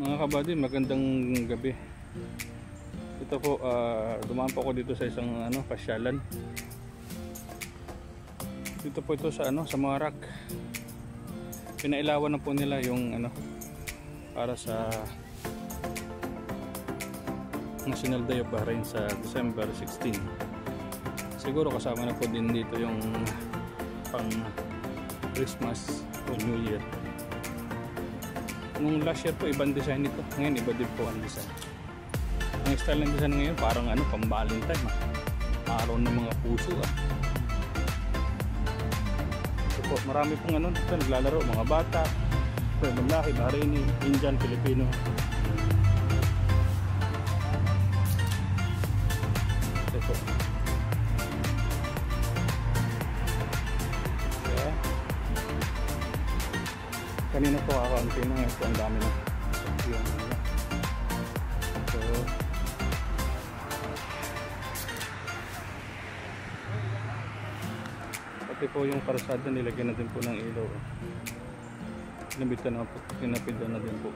Mga kabady, magandang gabi. Ito po, dumaan po ako dito sa isang pasyalan. Dito po ito sa sa Marak. Pinailawan na po nila yung para sa National Day of Bahrain sa December 16. Siguro kasama na po din dito yung pang Christmas o New Year. Nung last year po ibang design nito, ngayon iba din po ang design. Ang style ng design ngayon parang pang Valentine, araw ng mga puso . Ito po, marami pong ito naglalaro, mga bata, lalaki, Bahraini, Indian, Filipino. Ito po. Kanina po kakaunti na ito, ang dami na yung so pati po yung karsada nilagyan na din po ng ilaw. Nabitan na po, pinapidan na din po.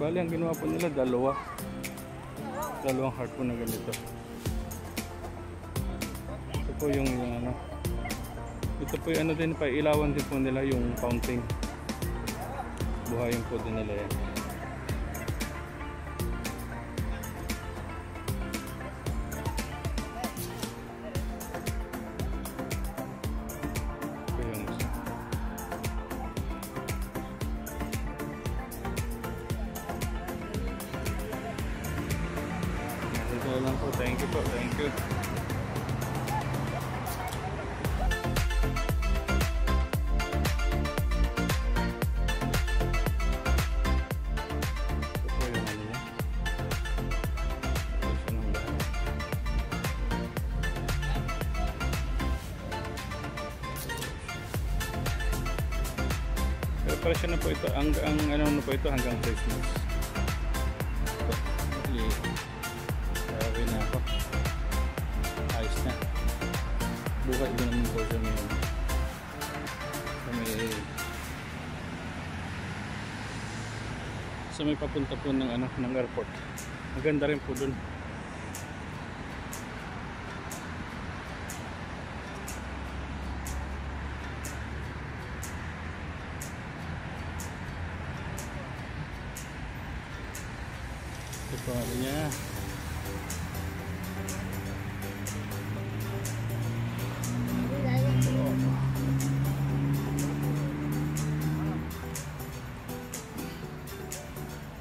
Bali ang ginawa po nila dalawang heart po na ganito. Po yung ito po yung din, pailawan din po nila yung fountain, buhayin po din nila yan. Ito yung isa. Ito lang po, thank you po, thank you. Presyo na po ito, ang na po ito hanggang Christmas. Sabi na ako, ayos na. Bukas din naman po sa may papunta po ng airport. Maganda rin po dun. Ito niya.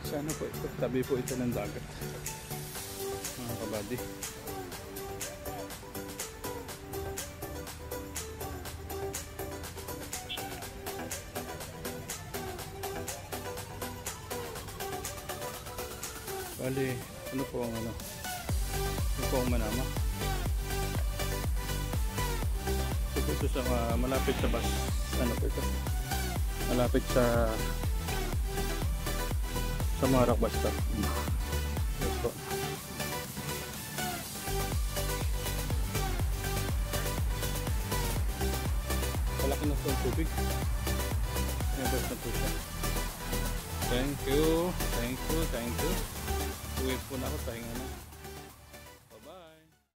Sana po ito, tabi po ito ng dagat, mga kabady. Bali, ano po ang Manama. Ito sa malapit sa bus. Ano po ito? Malapit sa Marak bus stop. Ito. Malaki na po ang tubig. May bus na po siya. Thank you. Uwi po na ako, pahinga na.